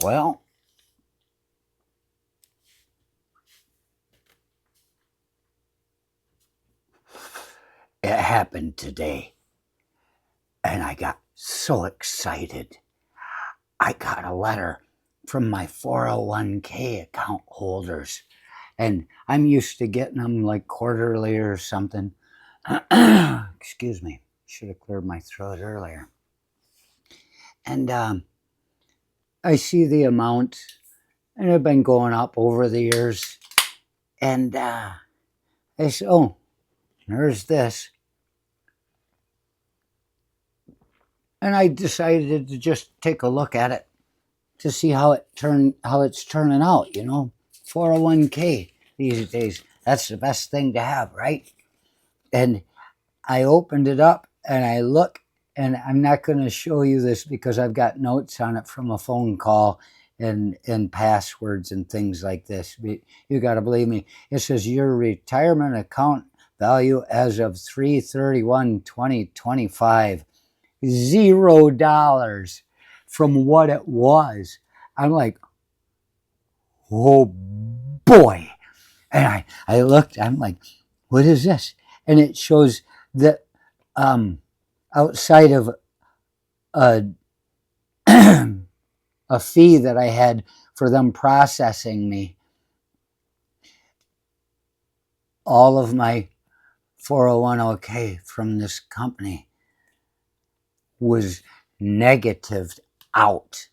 Well, it happened today, and I got so excited. I got a letter from my 401k account holders, and I'm used to getting them like quarterly or something. Excuse me, should have cleared my throat earlier. And I see the amount, and it's been going up over the years. And I said, "Oh, there's this," and I decided to just take a look at it to see how it's turning out. 401k these days, that's the best thing to have, right? And I opened it up and I look, and I'm not going to show you this because I've got notes on it from a phone call and passwords and things like this. You got to believe me. It says your retirement account value as of 3/31/2025, $0 from what it was. I'm like, oh boy. And I looked, I'm like, what is this? And it shows that outside of a, a fee that I had for them processing me, all of my 401k from this company was negatived out.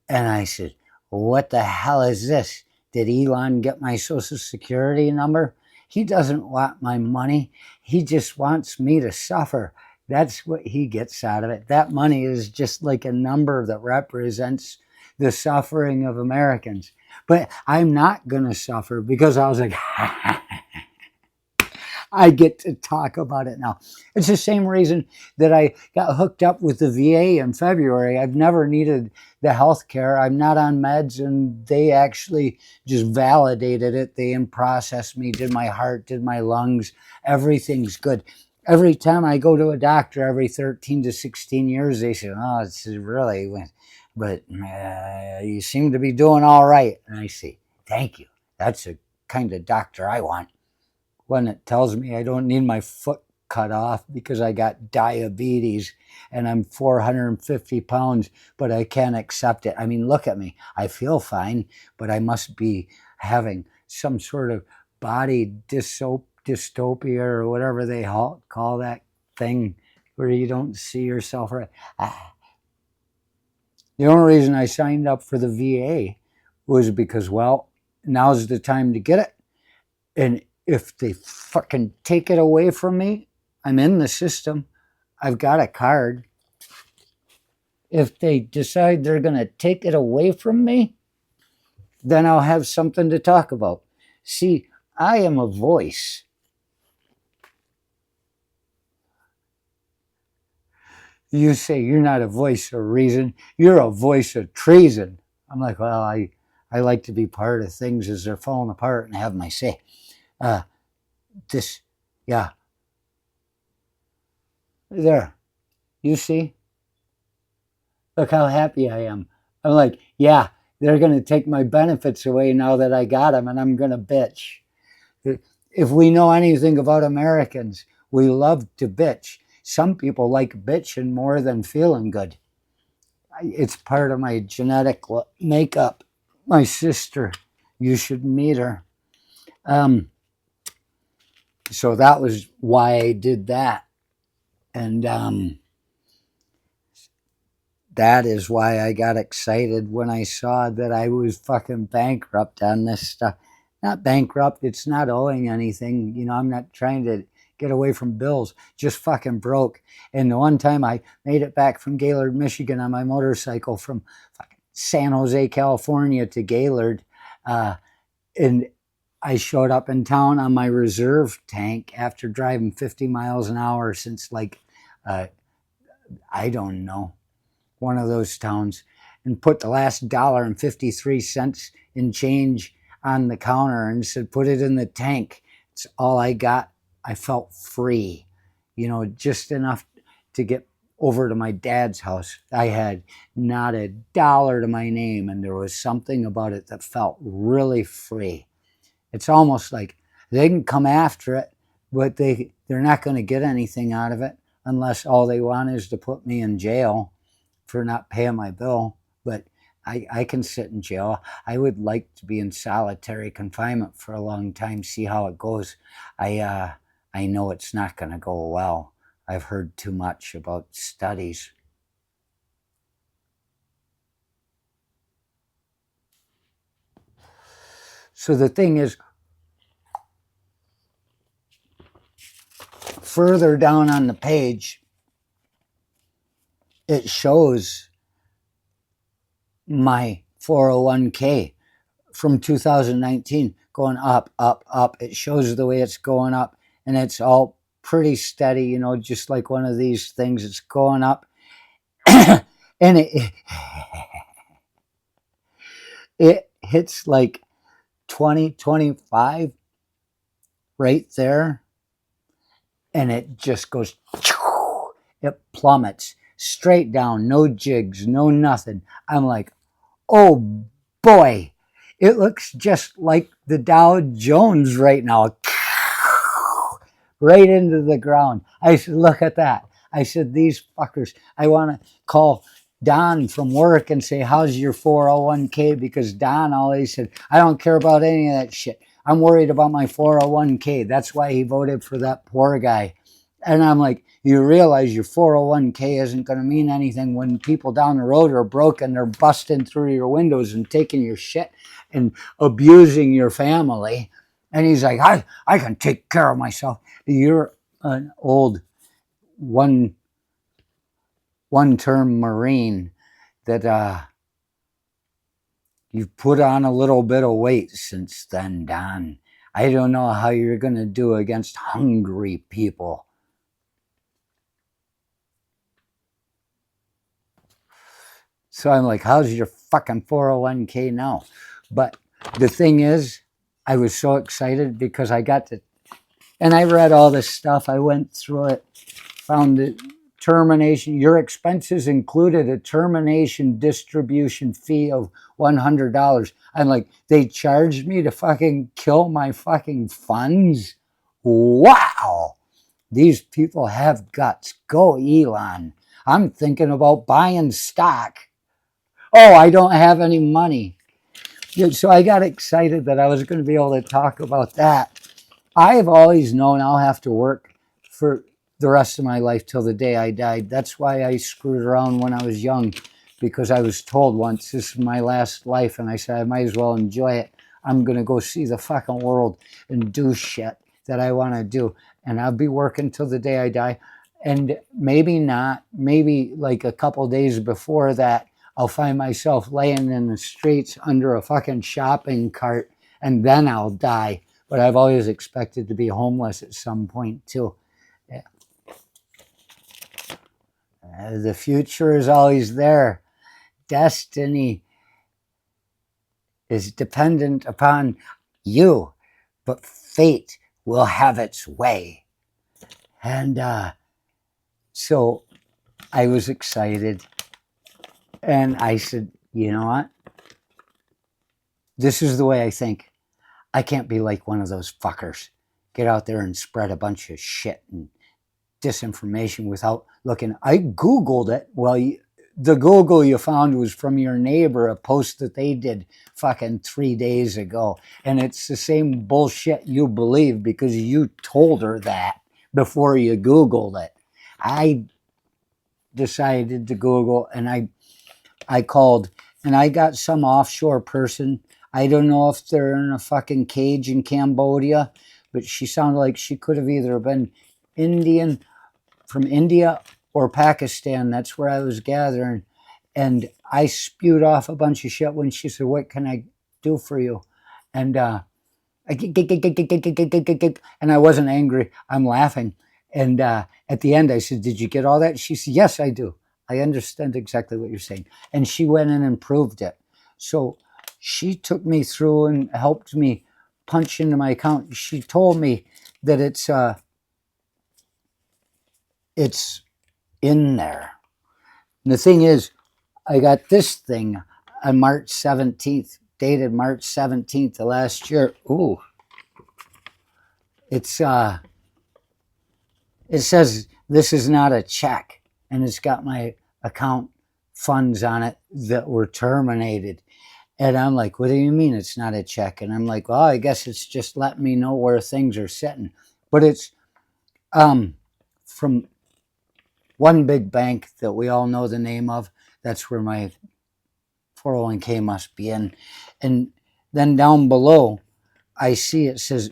And I said, what the hell is this? Did Elon get my social security number? He doesn't want my money. He just wants me to suffer. That's what he gets out of it. That money is just like a number that represents the suffering of Americans. But I'm not going to suffer because I was like, I get to talk about it now. It's the same reason that I got hooked up with the VA in February. I've never needed the health care. I'm not on meds, and they actually just validated it. They processed me, did my heart, did my lungs. Everything's good. Every time I go to a doctor every 13 to 16 years, they say, oh, it's really, but you seem to be doing all right. And I say, thank you. That's the kind of doctor I want. One that tells me I don't need my foot cut off because I got diabetes and I'm 450 pounds, but I can't accept it. I mean, look at me. I feel fine, but I must be having some sort of body dystopia or whatever they call that thing where you don't see yourself right. The only reason I signed up for the VA was because, well, now's the time to get it. And if they fucking take it away from me, I'm in the system. I've got a card. If they decide they're going to take it away from me, then I'll have something to talk about. See, I am a voice. You say you're not a voice of reason, you're a voice of treason. I'm like, well, I like to be part of things as they're falling apart and have my say. Uh, this, yeah, there. You see? Look how happy I am. I'm like, yeah, they're going to take my benefits away now that I got them, and I'm going to bitch. If we know anything about Americans, we love to bitch. Some people like bitching more than feeling good. It's part of my genetic makeup. My sister, you should meet her. So that was why I did that. And that is why I got excited when I saw that I was fucking bankrupt on this stuff. Not bankrupt, it's not owing anything. I'm not trying to get away from bills, just fucking broke. And the one time I made it back from Gaylord, Michigan on my motorcycle from fucking San Jose, California to Gaylord, and I showed up in town on my reserve tank after driving 50 miles an hour since I don't know, one of those towns, and put the last $1.53 in change on the counter and said, put it in the tank. It's all I got. I felt free, just enough to get over to my dad's house. I had not a dollar to my name, and there was something about it that felt really free. It's almost like they can come after it, but they're not going to get anything out of it unless all they want is to put me in jail for not paying my bill. But I can sit in jail. I would like to be in solitary confinement for a long time, see how it goes. I know it's not going to go well. I've heard too much about studies. So the thing is, further down on the page, it shows my 401k from 2019 going up, up, up. It shows the way it's going up, and it's all pretty steady, you know, just like one of these things. It's going up. And it hits like 2025 right there, and it just goes, it plummets straight down, no jigs, no nothing. I'm like, oh boy, it looks just like the Dow Jones right now, right into the ground. I said, look at that. I said, these fuckers, I want to call Don from work and say, how's your 401k? Because Don always said, I don't care about any of that shit. I'm worried about my 401k. That's why he voted for that poor guy. And I'm like, you realize your 401k isn't going to mean anything when people down the road are broke and they're busting through your windows and taking your shit and abusing your family. And he's like, I can take care of myself. You're an old one-term Marine that you've put on a little bit of weight since then, Don. I don't know how you're going to do against hungry people. So I'm like, how's your fucking 401k now? But the thing is, I was so excited because I got to, and I read all this stuff. I went through it, found the termination. Your expenses included a termination distribution fee of $100. I'm like, they charged me to fucking kill my fucking funds? Wow. These people have guts. Go, Elon. I'm thinking about buying stock. Oh, I don't have any money. So I got excited that I was going to be able to talk about that. I've always known I'll have to work for the rest of my life till the day I died. That's why I screwed around when I was young, because I was told once, this is my last life, and I said I might as well enjoy it. I'm going to go see the fucking world and do shit that I want to do, and I'll be working till the day I die. And maybe not, maybe like a couple days before that, I'll find myself laying in the streets under a fucking shopping cart, and then I'll die. But I've always expected to be homeless at some point too. Yeah. The future is always there. Destiny is dependent upon you, but fate will have its way. And so I was excited. And I said, you know what? This is the way I think. I can't be like one of those fuckers. Get out there and spread a bunch of shit and disinformation without looking. I Googled it. Well, the Google you found was from your neighbor, a post that they did fucking 3 days ago. And it's the same bullshit you believe because you told her that before you Googled it. I decided to Google, and I called, and I got some offshore person. I don't know if they're in a fucking cage in Cambodia, but she sounded like she could have either been Indian, from India or Pakistan. That's where I was gathering. And I spewed off a bunch of shit when she said, what can I do for you? And I wasn't angry. I'm laughing. And at the end, I said, did you get all that? She said, yes, I do. I understand exactly what you're saying. And she went in and proved it. So she took me through and helped me punch into my account. She told me that it's in there. And the thing is, I got this thing on March 17th, dated March 17th of last year. Ooh, it's it says this is not a check, and it's got my account funds on it that were terminated. And I'm like, what do you mean it's not a check? And I'm like, well, I guess it's just letting me know where things are sitting. But it's from one big bank that we all know the name of. That's where my 401k must be in. And then down below, I see it says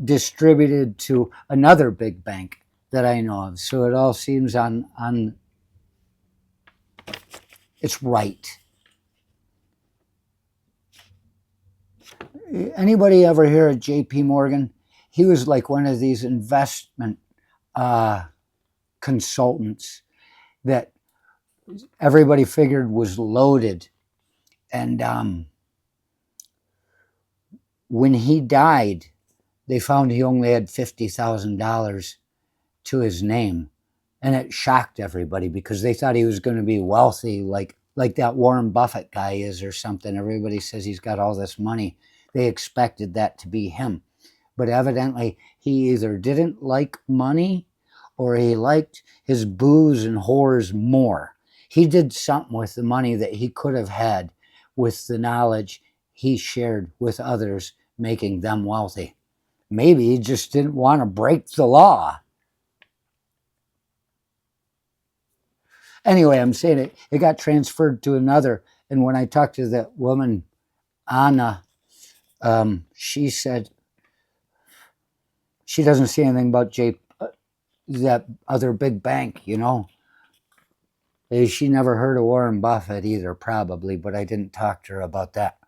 distributed to another big bank that I know of. So it all seems on it's right. Anybody ever hear of JP Morgan? He was like one of these investment consultants that everybody figured was loaded. And when he died, they found he only had $50,000 to his name. And it shocked everybody because they thought he was going to be wealthy, like that Warren Buffett guy is or something. Everybody says he's got all this money. They expected that to be him. But evidently, he either didn't like money or he liked his booze and whores more. He did something with the money that he could have had with the knowledge he shared with others, making them wealthy. Maybe he just didn't want to break the law. Anyway, I'm saying it got transferred to another. And when I talked to that woman, Anna, she said she doesn't see anything about that other big bank, you know. She never heard of Warren Buffett either, probably, but I didn't talk to her about that.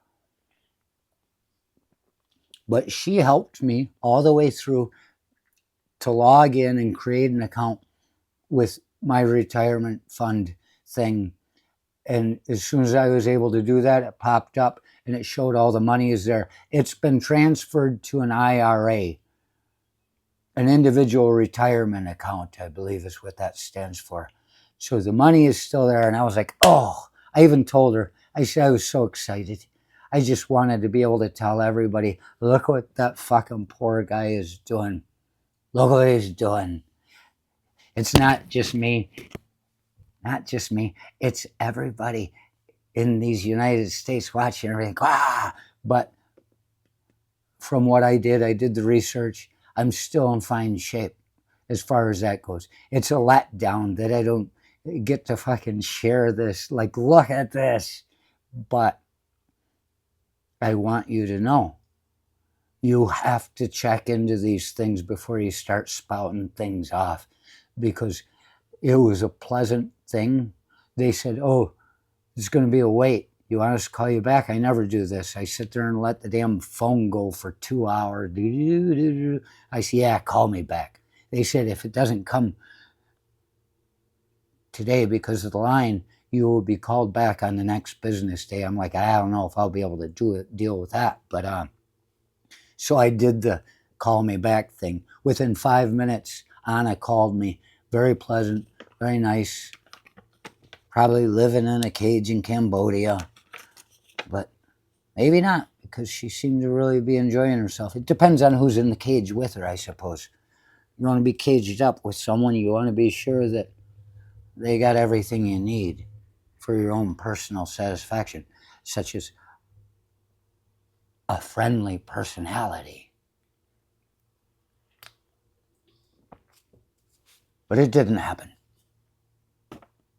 But she helped me all the way through to log in and create an account with my retirement fund thing. And as soon as I was able to do that, it popped up and it showed all the money is there. It's been transferred to an IRA, an individual retirement account, I believe is what that stands for. So the money is still there. And I was like, oh, I even told her, I said I was so excited. I just wanted to be able to tell everybody, look what that fucking poor guy is doing. Look what he's doing. It's not just me. Not just me. It's everybody in these United States watching everything. Ah! But from what I did the research. I'm still in fine shape as far as that goes. It's a letdown that I don't get to fucking share this. Like, look at this. But I want you to know. You have to check into these things before you start spouting things off, because it was a pleasant thing. They said, oh, there's going to be a wait. You want us to call you back? I never do this. I sit there and let the damn phone go for 2 hours. I say, yeah, call me back. They said, if it doesn't come today because of the line, you will be called back on the next business day. I'm like, I don't know if I'll be able to deal with that. But so I did the call me back thing. Within 5 minutes, Anna called me. Very pleasant, very nice. Probably living in a cage in Cambodia. But maybe not, because she seemed to really be enjoying herself. It depends on who's in the cage with her, I suppose. You want to be caged up with someone, you want to be sure that they got everything you need for your own personal satisfaction, such as a friendly personality. But it didn't happen.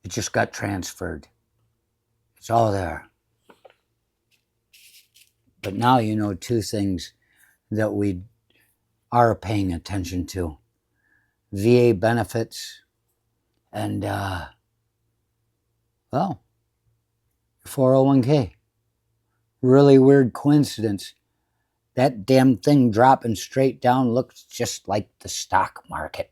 It just got transferred. It's all there. But now you know two things that we are paying attention to. VA benefits and, well, 401k. Really weird coincidence. That damn thing dropping straight down looks just like the stock market.